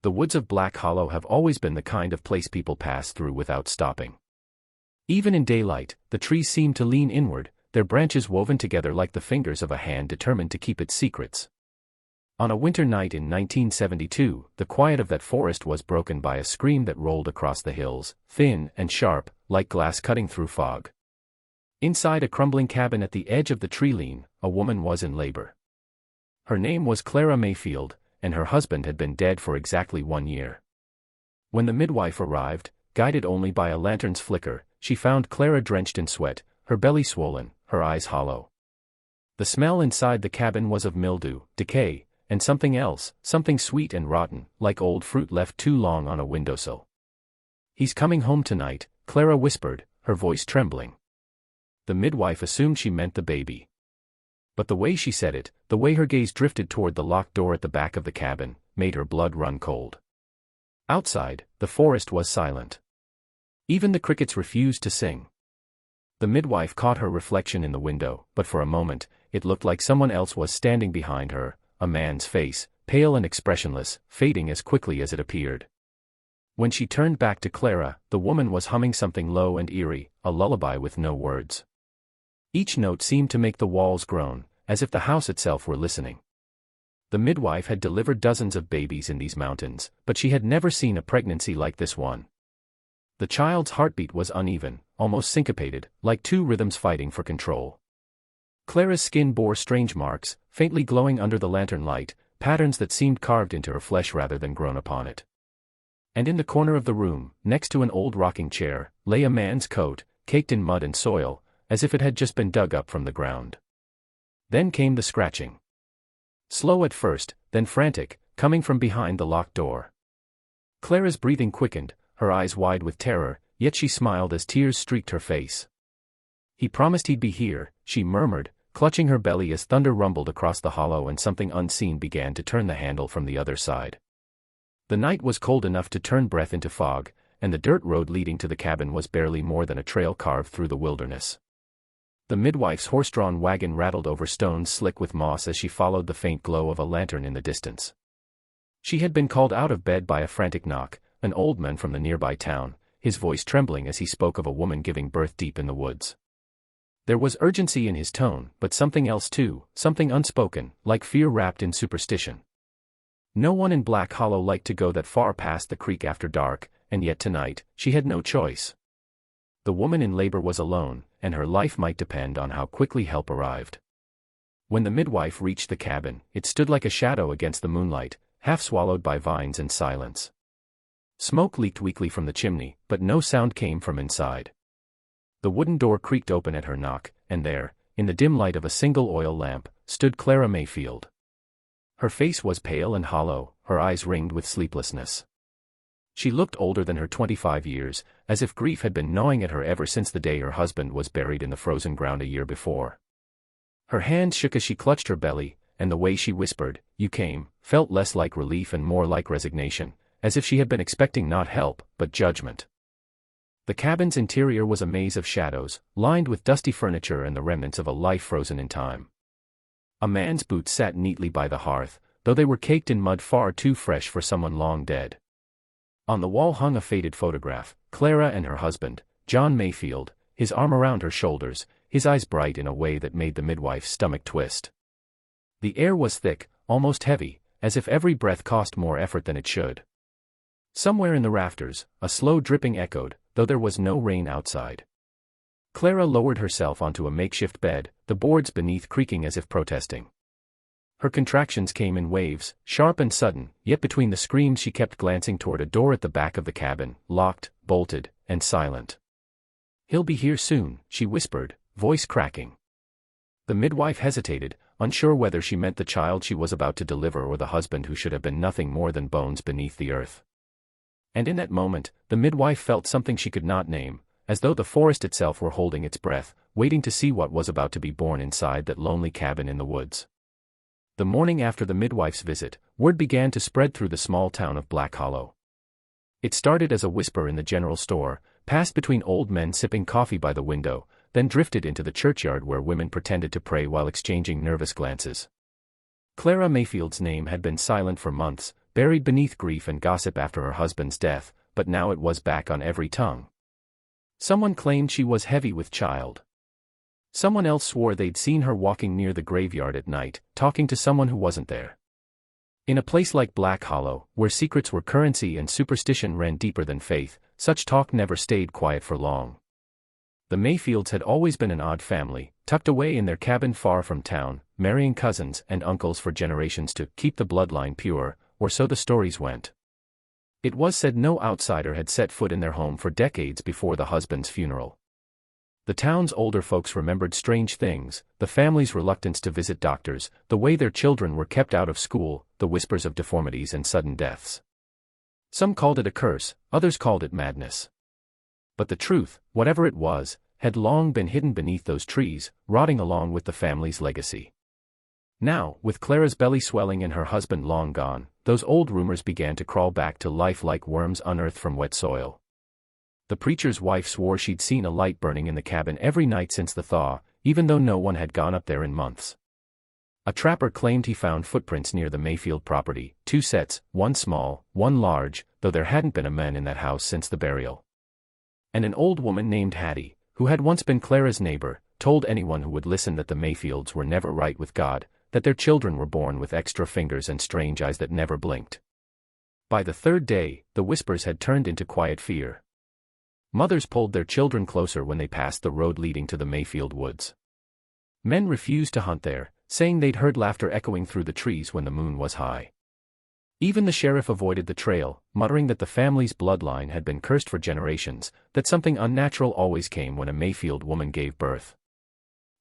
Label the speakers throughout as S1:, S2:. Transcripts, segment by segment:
S1: The woods of Black Hollow have always been the kind of place people pass through without stopping. Even in daylight, the trees seem to lean inward, their branches woven together like the fingers of a hand determined to keep its secrets. On a winter night in 1972, the quiet of that forest was broken by a scream that rolled across the hills, thin and sharp, like glass cutting through fog. Inside a crumbling cabin at the edge of the tree line, a woman was in labor. Her name was Clara Mayfield, and her husband had been dead for exactly 1 year. When the midwife arrived, guided only by a lantern's flicker, she found Clara drenched in sweat, her belly swollen, her eyes hollow. The smell inside the cabin was of mildew, decay, and something else, something sweet and rotten, like old fruit left too long on a windowsill. "He's coming home tonight," Clara whispered, her voice trembling. The midwife assumed she meant the baby. But the way she said it, the way her gaze drifted toward the locked door at the back of the cabin, made her blood run cold. Outside, the forest was silent. Even the crickets refused to sing. The midwife caught her reflection in the window, but for a moment, it looked like someone else was standing behind her, a man's face, pale and expressionless, fading as quickly as it appeared. When she turned back to Clara, the woman was humming something low and eerie, a lullaby with no words. Each note seemed to make the walls groan, as if the house itself were listening. The midwife had delivered dozens of babies in these mountains, but she had never seen a pregnancy like this one. The child's heartbeat was uneven, almost syncopated, like two rhythms fighting for control. Clara's skin bore strange marks, faintly glowing under the lantern light, patterns that seemed carved into her flesh rather than grown upon it. And in the corner of the room, next to an old rocking chair, lay a man's coat, caked in mud and soil, as if it had just been dug up from the ground. Then came the scratching. Slow at first, then frantic, coming from behind the locked door. Clara's breathing quickened, her eyes wide with terror, yet she smiled as tears streaked her face. "He promised he'd be here," she murmured, clutching her belly as thunder rumbled across the hollow and something unseen began to turn the handle from the other side. The night was cold enough to turn breath into fog, and the dirt road leading to the cabin was barely more than a trail carved through the wilderness. The midwife's horse-drawn wagon rattled over stones slick with moss as she followed the faint glow of a lantern in the distance. She had been called out of bed by a frantic knock, an old man from the nearby town, his voice trembling as he spoke of a woman giving birth deep in the woods. There was urgency in his tone, but something else too, something unspoken, like fear wrapped in superstition. No one in Black Hollow liked to go that far past the creek after dark, and yet tonight, she had no choice. The woman in labor was alone, and her life might depend on how quickly help arrived. When the midwife reached the cabin, it stood like a shadow against the moonlight, half swallowed by vines and silence. Smoke leaked weakly from the chimney, but no sound came from inside. The wooden door creaked open at her knock, and there, in the dim light of a single oil lamp, stood Clara Mayfield. Her face was pale and hollow, her eyes ringed with sleeplessness. She looked older than her 25 years, as if grief had been gnawing at her ever since the day her husband was buried in the frozen ground a year before. Her hands shook as she clutched her belly, and the way she whispered, "You came," felt less like relief and more like resignation, as if she had been expecting not help, but judgment. The cabin's interior was a maze of shadows, lined with dusty furniture and the remnants of a life frozen in time. A man's boots sat neatly by the hearth, though they were caked in mud far too fresh for someone long dead. On the wall hung a faded photograph, Clara and her husband, John Mayfield, his arm around her shoulders, his eyes bright in a way that made the midwife's stomach twist. The air was thick, almost heavy, as if every breath cost more effort than it should. Somewhere in the rafters, a slow dripping echoed, though there was no rain outside. Clara lowered herself onto a makeshift bed, the boards beneath creaking as if protesting. Her contractions came in waves, sharp and sudden, yet between the screams she kept glancing toward a door at the back of the cabin, locked, bolted, and silent. "He'll be here soon," she whispered, voice cracking. The midwife hesitated, unsure whether she meant the child she was about to deliver or the husband who should have been nothing more than bones beneath the earth. And in that moment, the midwife felt something she could not name, as though the forest itself were holding its breath, waiting to see what was about to be born inside that lonely cabin in the woods. The morning after the midwife's visit, word began to spread through the small town of Black Hollow. It started as a whisper in the general store, passed between old men sipping coffee by the window, then drifted into the churchyard where women pretended to pray while exchanging nervous glances. Clara Mayfield's name had been silent for months, buried beneath grief and gossip after her husband's death, but now it was back on every tongue. Someone claimed she was heavy with child. Someone else swore they'd seen her walking near the graveyard at night, talking to someone who wasn't there. In a place like Black Hollow, where secrets were currency and superstition ran deeper than faith, such talk never stayed quiet for long. The Mayfields had always been an odd family, tucked away in their cabin far from town, marrying cousins and uncles for generations to keep the bloodline pure, or so the stories went. It was said no outsider had set foot in their home for decades before the husband's funeral. The town's older folks remembered strange things, the family's reluctance to visit doctors, the way their children were kept out of school, the whispers of deformities and sudden deaths. Some called it a curse, others called it madness. But the truth, whatever it was, had long been hidden beneath those trees, rotting along with the family's legacy. Now, with Clara's belly swelling and her husband long gone, those old rumors began to crawl back to life like worms unearthed from wet soil. The preacher's wife swore she'd seen a light burning in the cabin every night since the thaw, even though no one had gone up there in months. A trapper claimed he found footprints near the Mayfield property, 2 sets, one small, one large, though there hadn't been a man in that house since the burial. And an old woman named Hattie, who had once been Clara's neighbor, told anyone who would listen that the Mayfields were never right with God, that their children were born with extra fingers and strange eyes that never blinked. By the 3rd day, the whispers had turned into quiet fear. Mothers pulled their children closer when they passed the road leading to the Mayfield woods. Men refused to hunt there, saying they'd heard laughter echoing through the trees when the moon was high. Even the sheriff avoided the trail, muttering that the family's bloodline had been cursed for generations, that something unnatural always came when a Mayfield woman gave birth.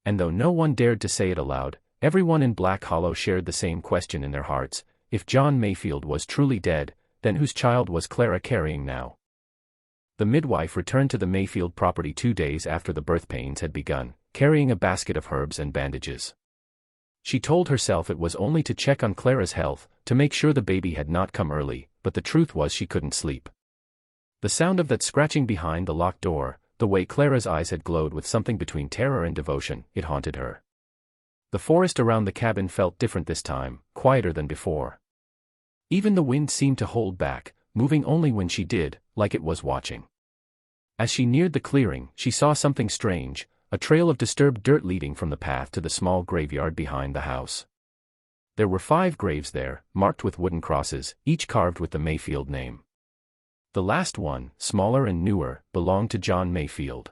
S1: And though no one dared to say it aloud, everyone in Black Hollow shared the same question in their hearts: if John Mayfield was truly dead, then whose child was Clara carrying now? The midwife returned to the Mayfield property 2 days after the birth pains had begun, carrying a basket of herbs and bandages. She told herself it was only to check on Clara's health, to make sure the baby had not come early, but the truth was she couldn't sleep. The sound of that scratching behind the locked door, the way Clara's eyes had glowed with something between terror and devotion, it haunted her. The forest around the cabin felt different this time, quieter than before. Even the wind seemed to hold back, moving only when she did, like it was watching. As she neared the clearing, she saw something strange, a trail of disturbed dirt leading from the path to the small graveyard behind the house. There were 5 graves there, marked with wooden crosses, each carved with the Mayfield name. The last one, smaller and newer, belonged to John Mayfield.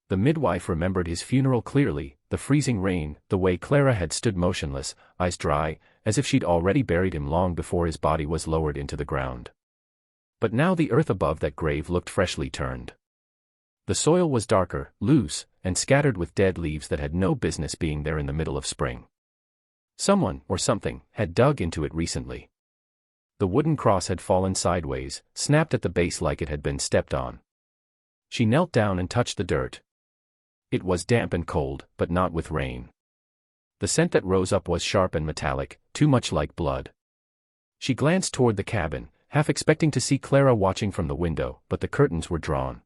S1: The midwife remembered his funeral clearly, the freezing rain, the way Clara had stood motionless, eyes dry, as if she'd already buried him long before his body was lowered into the ground. But now the earth above that grave looked freshly turned. The soil was darker, loose, and scattered with dead leaves that had no business being there in the middle of spring. Someone, or something, had dug into it recently. The wooden cross had fallen sideways, snapped at the base like it had been stepped on. She knelt down and touched the dirt. It was damp and cold, but not with rain. The scent that rose up was sharp and metallic, too much like blood. She glanced toward the cabin, half expecting to see Clara watching from the window, but the curtains were drawn.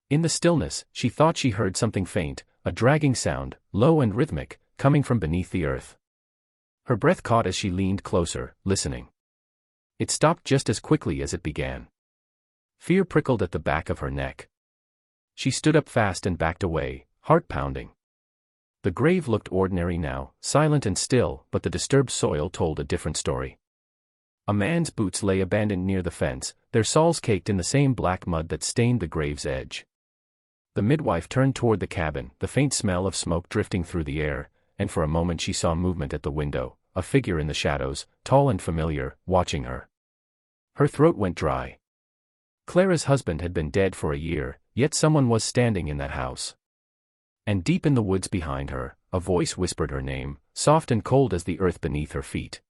S1: In the stillness, she thought she heard something faint, a dragging sound, low and rhythmic, coming from beneath the earth. Her breath caught as she leaned closer, listening. It stopped just as quickly as it began. Fear prickled at the back of her neck. She stood up fast and backed away, heart pounding. The grave looked ordinary now, silent and still, but the disturbed soil told a different story. A man's boots lay abandoned near the fence, their soles caked in the same black mud that stained the grave's edge. The midwife turned toward the cabin, the faint smell of smoke drifting through the air, and for a moment she saw movement at the window, a figure in the shadows, tall and familiar, watching her. Her throat went dry. Clara's husband had been dead for a year, yet someone was standing in that house. And deep in the woods behind her, a voice whispered her name, soft and cold as the earth beneath her feet.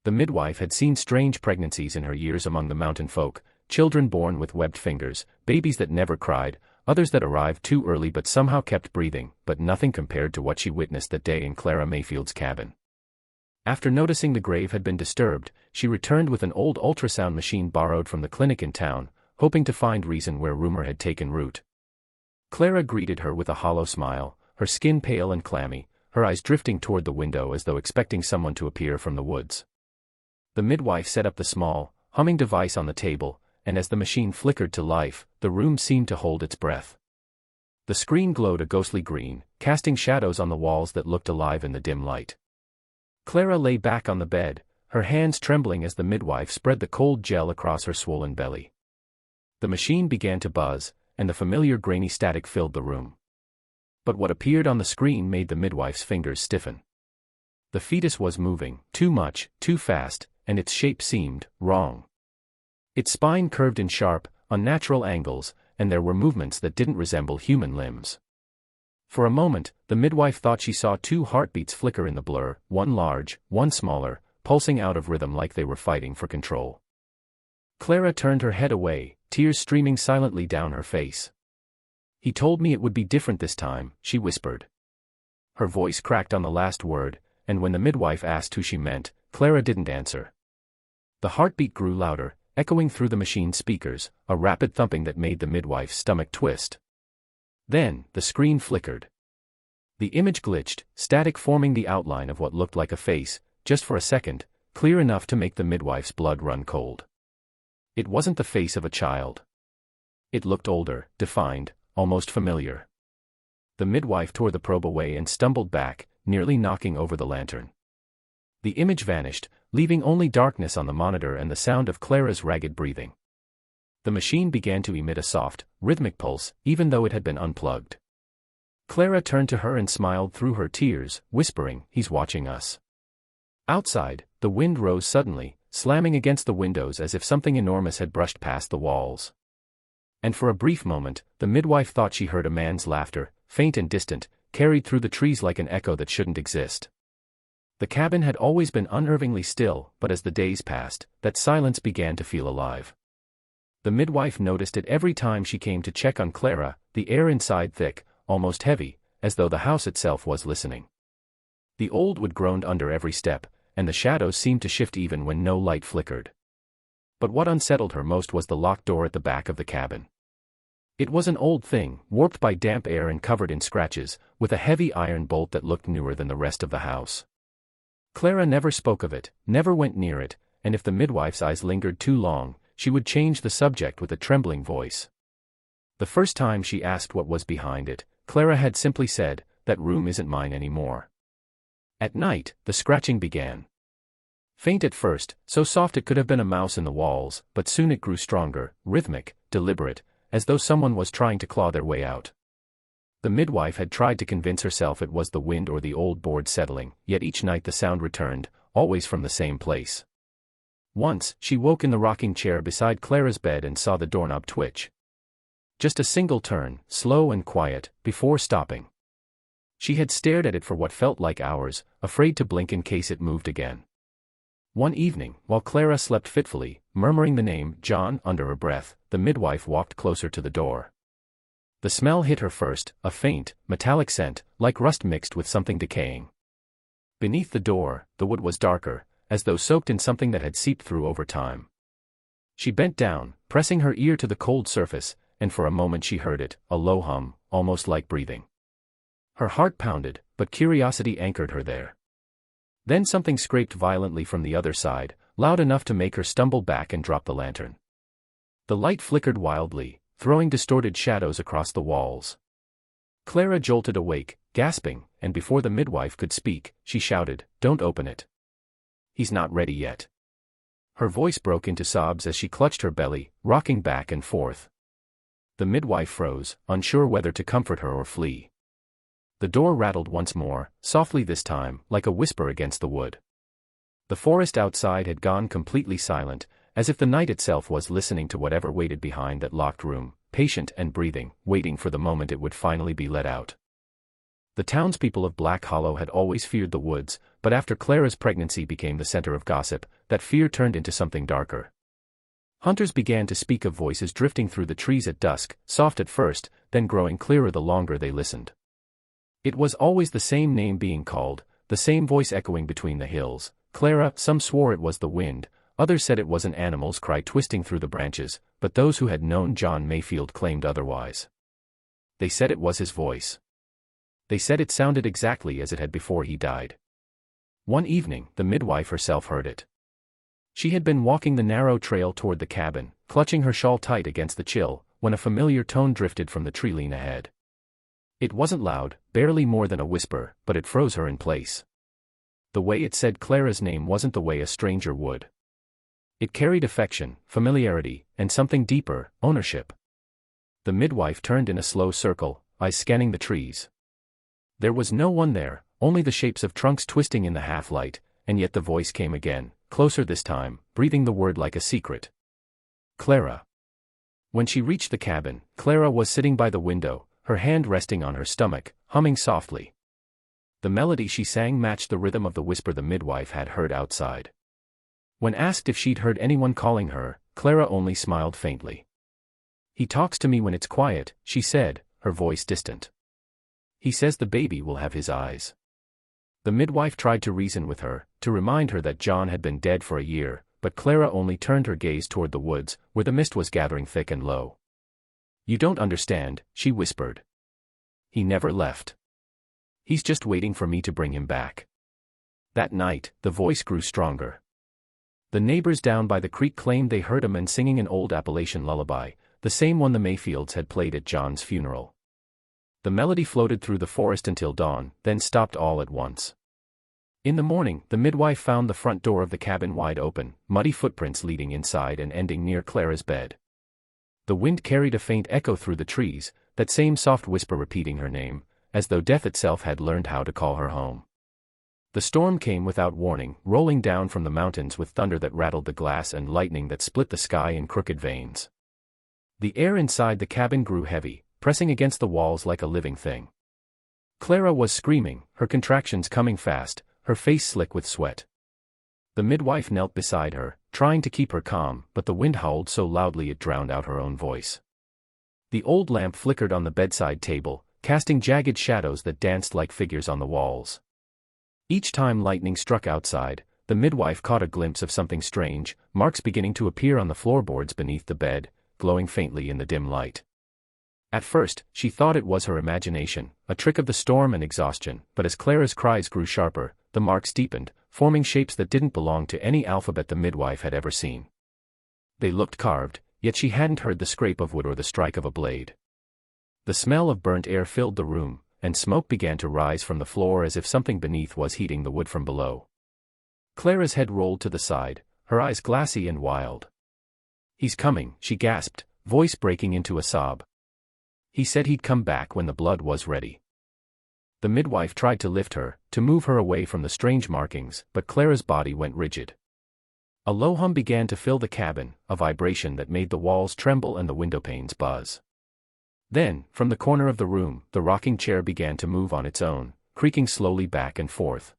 S1: The midwife had seen strange pregnancies in her years among the mountain folk, children born with webbed fingers, babies that never cried, others that arrived too early but somehow kept breathing, but nothing compared to what she witnessed that day in Clara Mayfield's cabin. After noticing the grave had been disturbed, she returned with an old ultrasound machine borrowed from the clinic in town, hoping to find reason where rumor had taken root. Clara greeted her with a hollow smile, her skin pale and clammy, her eyes drifting toward the window as though expecting someone to appear from the woods. The midwife set up the small, humming device on the table, and as the machine flickered to life, the room seemed to hold its breath. The screen glowed a ghostly green, casting shadows on the walls that looked alive in the dim light. Clara lay back on the bed, her hands trembling as the midwife spread the cold gel across her swollen belly. The machine began to buzz, and the familiar grainy static filled the room. But what appeared on the screen made the midwife's fingers stiffen. The fetus was moving, too much, too fast, and its shape seemed wrong. Its spine curved in sharp, unnatural angles, and there were movements that didn't resemble human limbs. For a moment, the midwife thought she saw two heartbeats flicker in the blur, one large, one smaller, pulsing out of rhythm like they were fighting for control. Clara turned her head away, tears streaming silently down her face. "He told me it would be different this time," she whispered. Her voice cracked on the last word, and when the midwife asked who she meant, Clara didn't answer. The heartbeat grew louder, echoing through the machine's speakers, a rapid thumping that made the midwife's stomach twist. Then, the screen flickered. The image glitched, static forming the outline of what looked like a face, just for a second, clear enough to make the midwife's blood run cold. It wasn't the face of a child. It looked older, defined, almost familiar. The midwife tore the probe away and stumbled back, nearly knocking over the lantern. The image vanished, leaving only darkness on the monitor and the sound of Clara's ragged breathing. The machine began to emit a soft, rhythmic pulse, even though it had been unplugged. Clara turned to her and smiled through her tears, whispering, "He's watching us." Outside, the wind rose suddenly, slamming against the windows as if something enormous had brushed past the walls. And for a brief moment, the midwife thought she heard a man's laughter, faint and distant, carried through the trees like an echo that shouldn't exist. The cabin had always been unnervingly still, but as the days passed, that silence began to feel alive. The midwife noticed it every time she came to check on Clara, the air inside thick, almost heavy, as though the house itself was listening. The old wood groaned under every step, and the shadows seemed to shift even when no light flickered. But what unsettled her most was the locked door at the back of the cabin. It was an old thing, warped by damp air and covered in scratches, with a heavy iron bolt that looked newer than the rest of the house. Clara never spoke of it, never went near it, and if the midwife's eyes lingered too long, she would change the subject with a trembling voice. The first time she asked what was behind it, Clara had simply said, "That room isn't mine anymore." At night, the scratching began. Faint at first, so soft it could have been a mouse in the walls, but soon it grew stronger, rhythmic, deliberate, as though someone was trying to claw their way out. The midwife had tried to convince herself it was the wind or the old board settling, yet each night the sound returned, always from the same place. Once, she woke in the rocking chair beside Clara's bed and saw the doorknob twitch. Just a single turn, slow and quiet, before stopping. She had stared at it for what felt like hours, afraid to blink in case it moved again. One evening, while Clara slept fitfully, murmuring the name John under her breath, the midwife walked closer to the door. The smell hit her first, a faint, metallic scent, like rust mixed with something decaying. Beneath the door, the wood was darker, as though soaked in something that had seeped through over time. She bent down, pressing her ear to the cold surface, and for a moment she heard it, a low hum, almost like breathing. Her heart pounded, but curiosity anchored her there. Then something scraped violently from the other side, loud enough to make her stumble back and drop the lantern. The light flickered wildly, throwing distorted shadows across the walls. Clara jolted awake, gasping, and before the midwife could speak, she shouted, "Don't open it. He's not ready yet." Her voice broke into sobs as she clutched her belly, rocking back and forth. The midwife froze, unsure whether to comfort her or flee. The door rattled once more, softly this time, like a whisper against the wood. The forest outside had gone completely silent, as if the night itself was listening to whatever waited behind that locked room, patient and breathing, waiting for the moment it would finally be let out. The townspeople of Black Hollow had always feared the woods, but after Clara's pregnancy became the center of gossip, that fear turned into something darker. Hunters began to speak of voices drifting through the trees at dusk, soft at first, then growing clearer the longer they listened. It was always the same name being called, the same voice echoing between the hills. Clara, some swore it was the wind, others said it was an animal's cry twisting through the branches, but those who had known John Mayfield claimed otherwise. They said it was his voice. They said it sounded exactly as it had before he died. One evening, the midwife herself heard it. She had been walking the narrow trail toward the cabin, clutching her shawl tight against the chill, when a familiar tone drifted from the tree lean ahead. It wasn't loud, barely more than a whisper, but it froze her in place. The way it said Clara's name wasn't the way a stranger would. It carried affection, familiarity, and something deeper, ownership. The midwife turned in a slow circle, eyes scanning the trees. There was no one there, only the shapes of trunks twisting in the half-light, and yet the voice came again, closer this time, breathing the word like a secret. Clara. When she reached the cabin, Clara was sitting by the window, her hand resting on her stomach, humming softly. The melody she sang matched the rhythm of the whisper the midwife had heard outside. When asked if she'd heard anyone calling her, Clara only smiled faintly. "He talks to me when it's quiet," she said, her voice distant. "He says the baby will have his eyes." The midwife tried to reason with her, to remind her that John had been dead for a year, but Clara only turned her gaze toward the woods, where the mist was gathering thick and low. "You don't understand," she whispered. "He never left. He's just waiting for me to bring him back." That night, the voice grew stronger. The neighbors down by the creek claimed they heard a man singing an old Appalachian lullaby, the same one the Mayfields had played at John's funeral. The melody floated through the forest until dawn, then stopped all at once. In the morning, the midwife found the front door of the cabin wide open, muddy footprints leading inside and ending near Clara's bed. The wind carried a faint echo through the trees, that same soft whisper repeating her name, as though death itself had learned how to call her home. The storm came without warning, rolling down from the mountains with thunder that rattled the glass and lightning that split the sky in crooked veins. The air inside the cabin grew heavy, pressing against the walls like a living thing. Clara was screaming, her contractions coming fast, her face slick with sweat. The midwife knelt beside her, trying to keep her calm, but the wind howled so loudly it drowned out her own voice. The old lamp flickered on the bedside table, casting jagged shadows that danced like figures on the walls. Each time lightning struck outside, the midwife caught a glimpse of something strange, marks beginning to appear on the floorboards beneath the bed, glowing faintly in the dim light. At first, she thought it was her imagination, a trick of the storm and exhaustion, but as Clara's cries grew sharper, the marks deepened, forming shapes that didn't belong to any alphabet the midwife had ever seen. They looked carved, yet she hadn't heard the scrape of wood or the strike of a blade. The smell of burnt air filled the room, and smoke began to rise from the floor as if something beneath was heating the wood from below. Clara's head rolled to the side, her eyes glassy and wild. "He's coming," she gasped, voice breaking into a sob. "He said he'd come back when the blood was ready." The midwife tried to lift her, to move her away from the strange markings, but Clara's body went rigid. A low hum began to fill the cabin, a vibration that made the walls tremble and the windowpanes buzz. Then, from the corner of the room, the rocking chair began to move on its own, creaking slowly back and forth.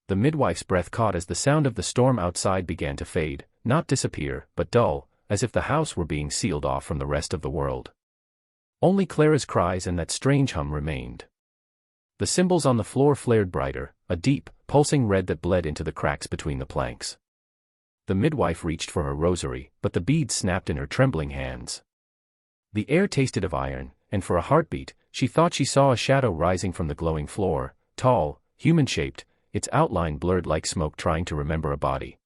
S1: The midwife's breath caught as the sound of the storm outside began to fade, not disappear, but dull, as if the house were being sealed off from the rest of the world. Only Clara's cries and that strange hum remained. The symbols on the floor flared brighter, a deep, pulsing red that bled into the cracks between the planks. The midwife reached for her rosary, but the beads snapped in her trembling hands. The air tasted of iron, and for a heartbeat, she thought she saw a shadow rising from the glowing floor, tall, human-shaped, its outline blurred like smoke trying to remember a body.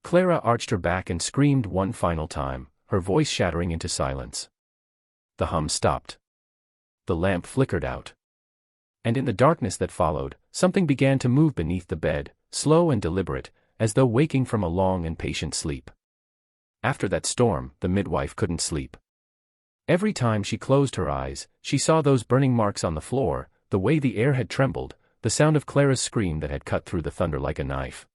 S1: Clara arched her back and screamed one final time, her voice shattering into silence. The hum stopped. The lamp flickered out. And in the darkness that followed, something began to move beneath the bed, slow and deliberate, as though waking from a long and patient sleep. After that storm, the midwife couldn't sleep. Every time she closed her eyes, she saw those burning marks on the floor, the way the air had trembled, the sound of Clara's scream that had cut through the thunder like a knife.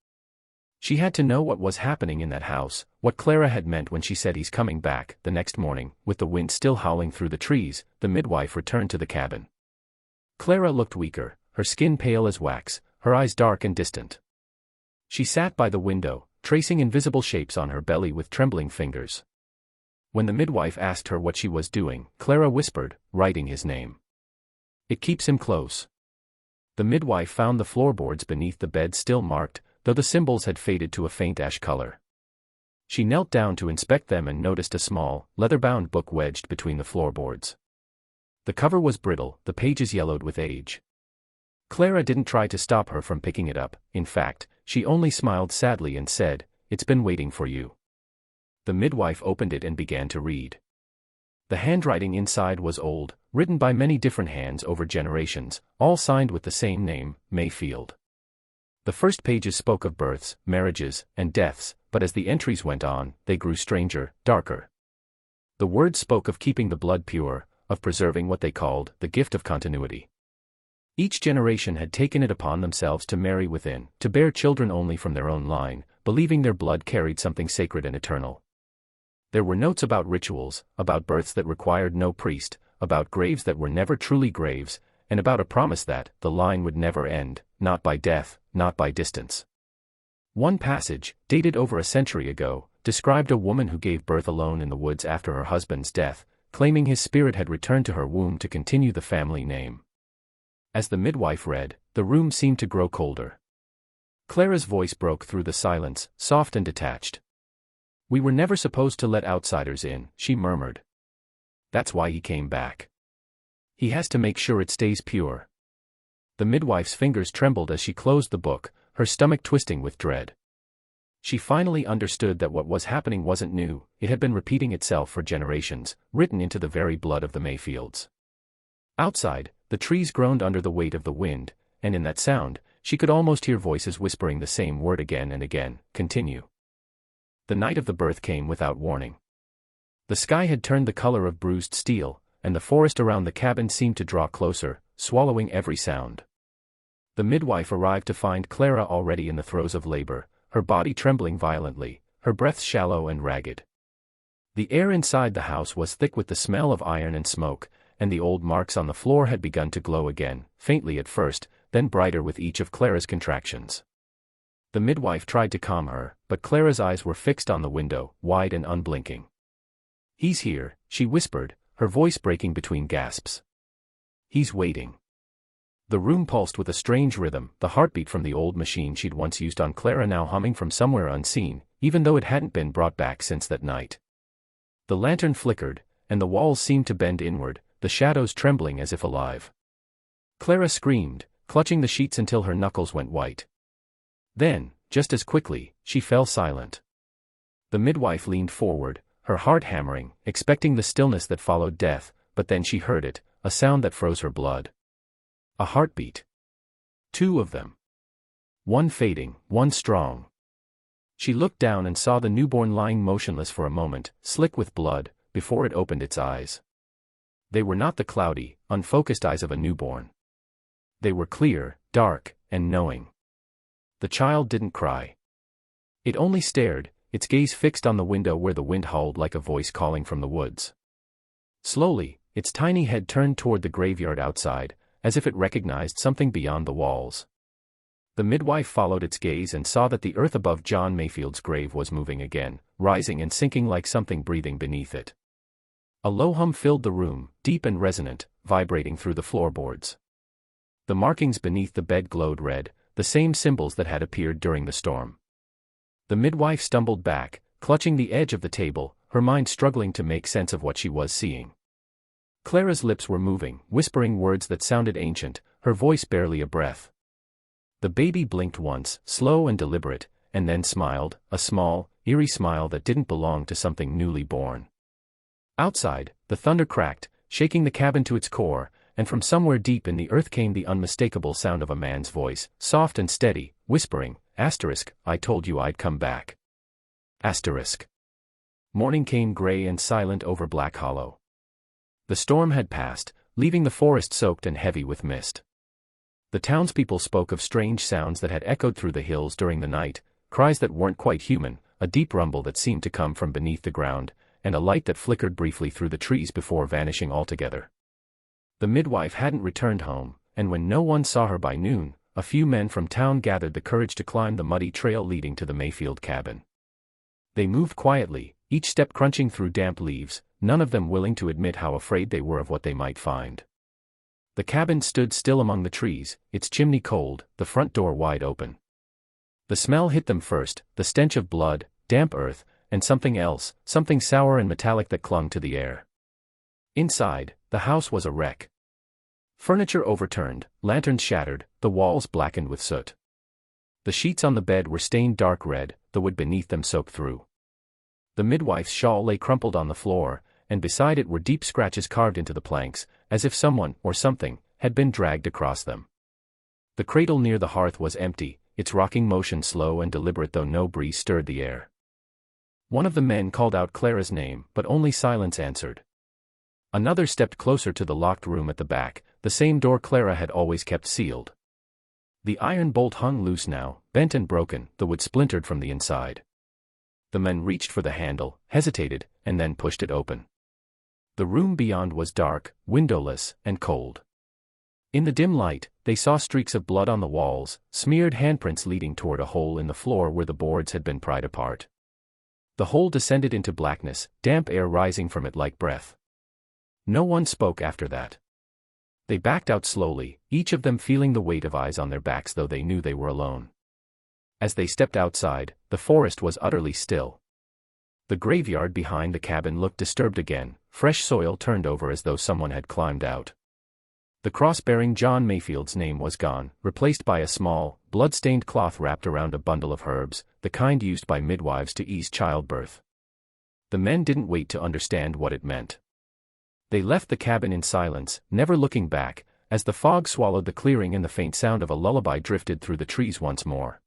S1: She had to know what was happening in that house, what Clara had meant when she said he's coming back. The next morning, with the wind still howling through the trees, the midwife returned to the cabin. Clara looked weaker, her skin pale as wax, her eyes dark and distant. She sat by the window, tracing invisible shapes on her belly with trembling fingers. When the midwife asked her what she was doing, Clara whispered, "Writing his name. It keeps him close." The midwife found the floorboards beneath the bed still marked, though the symbols had faded to a faint ash color. She knelt down to inspect them and noticed a small, leather-bound book wedged between the floorboards. The cover was brittle, the pages yellowed with age. Clara didn't try to stop her from picking it up. In fact, she only smiled sadly and said, it's been waiting for you." The midwife opened it and began to read. The handwriting inside was old, written by many different hands over generations, all signed with the same name, Mayfield. The first pages spoke of births, marriages, and deaths, but as the entries went on, they grew stranger, darker. The words spoke of keeping the blood pure, of preserving what they called the gift of continuity. Each generation had taken it upon themselves to marry within, to bear children only from their own line, believing their blood carried something sacred and eternal. There were notes about rituals, about births that required no priest, about graves that were never truly graves, and about a promise that the line would never end, not by death, not by distance. One passage, dated over a century ago, described a woman who gave birth alone in the woods after her husband's death, claiming his spirit had returned to her womb to continue the family name. As the midwife read, the room seemed to grow colder. Clara's voice broke through the silence, soft and detached. "We were never supposed to let outsiders in," she murmured. "That's why he came back. He has to make sure it stays pure." The midwife's fingers trembled as she closed the book, her stomach twisting with dread. She finally understood that what was happening wasn't new, it had been repeating itself for generations, written into the very blood of the Mayfields. Outside, the trees groaned under the weight of the wind, and in that sound, she could almost hear voices whispering the same word again and again, "Continue." The night of the birth came without warning. The sky had turned the color of bruised steel, and the forest around the cabin seemed to draw closer, swallowing every sound. The midwife arrived to find Clara already in the throes of labor, her body trembling violently, her breath shallow and ragged. The air inside the house was thick with the smell of iron and smoke, and the old marks on the floor had begun to glow again, faintly at first, then brighter with each of Clara's contractions. The midwife tried to calm her, but Clara's eyes were fixed on the window, wide and unblinking. "He's here," she whispered, her voice breaking between gasps. "He's waiting." The room pulsed with a strange rhythm, the heartbeat from the old machine she'd once used on Clara now humming from somewhere unseen, even though it hadn't been brought back since that night. The lantern flickered, and the walls seemed to bend inward, the shadows trembling as if alive. Clara screamed, clutching the sheets until her knuckles went white. Then, just as quickly, she fell silent. The midwife leaned forward, her heart hammering, expecting the stillness that followed death, but then she heard it, a sound that froze her blood. A heartbeat. Two of them. One fading, one strong. She looked down and saw the newborn lying motionless for a moment, slick with blood, before it opened its eyes. They were not the cloudy, unfocused eyes of a newborn. They were clear, dark, and knowing. The child didn't cry. It only stared, its gaze fixed on the window where the wind howled like a voice calling from the woods. Slowly, its tiny head turned toward the graveyard outside, as if it recognized something beyond the walls. The midwife followed its gaze and saw that the earth above John Mayfield's grave was moving again, rising and sinking like something breathing beneath it. A low hum filled the room, deep and resonant, vibrating through the floorboards. The markings beneath the bed glowed red, the same symbols that had appeared during the storm. The midwife stumbled back, clutching the edge of the table, her mind struggling to make sense of what she was seeing. Clara's lips were moving, whispering words that sounded ancient, her voice barely a breath. The baby blinked once, slow and deliberate, and then smiled, a small, eerie smile that didn't belong to something newly born. Outside, the thunder cracked, shaking the cabin to its core, and from somewhere deep in the earth came the unmistakable sound of a man's voice, soft and steady, whispering, "I told you I'd come back." Morning came gray and silent over Black Hollow. The storm had passed, leaving the forest soaked and heavy with mist. The townspeople spoke of strange sounds that had echoed through the hills during the night, cries that weren't quite human, a deep rumble that seemed to come from beneath the ground, and a light that flickered briefly through the trees before vanishing altogether. The midwife hadn't returned home, and when no one saw her by noon, a few men from town gathered the courage to climb the muddy trail leading to the Mayfield cabin. They moved quietly, each step crunching through damp leaves, none of them willing to admit how afraid they were of what they might find. The cabin stood still among the trees, its chimney cold, the front door wide open. The smell hit them first, the stench of blood, damp earth, and something else, something sour and metallic that clung to the air. Inside, the house was a wreck. Furniture overturned, lanterns shattered, the walls blackened with soot. The sheets on the bed were stained dark red, the wood beneath them soaked through. The midwife's shawl lay crumpled on the floor, and beside it were deep scratches carved into the planks, as if someone, or something, had been dragged across them. The cradle near the hearth was empty, its rocking motion slow and deliberate though no breeze stirred the air. One of the men called out Clara's name, but only silence answered. Another stepped closer to the locked room at the back, the same door Clara had always kept sealed. The iron bolt hung loose now, bent and broken, the wood splintered from the inside. The men reached for the handle, hesitated, and then pushed it open. The room beyond was dark, windowless, and cold. In the dim light, they saw streaks of blood on the walls, smeared handprints leading toward a hole in the floor where the boards had been pried apart. The hole descended into blackness, damp air rising from it like breath. No one spoke after that. They backed out slowly, each of them feeling the weight of eyes on their backs though they knew they were alone. As they stepped outside, the forest was utterly still. The graveyard behind the cabin looked disturbed again, fresh soil turned over as though someone had climbed out. The cross bearing John Mayfield's name was gone, replaced by a small, blood-stained cloth wrapped around a bundle of herbs, the kind used by midwives to ease childbirth. The men didn't wait to understand what it meant. They left the cabin in silence, never looking back, as the fog swallowed the clearing and the faint sound of a lullaby drifted through the trees once more.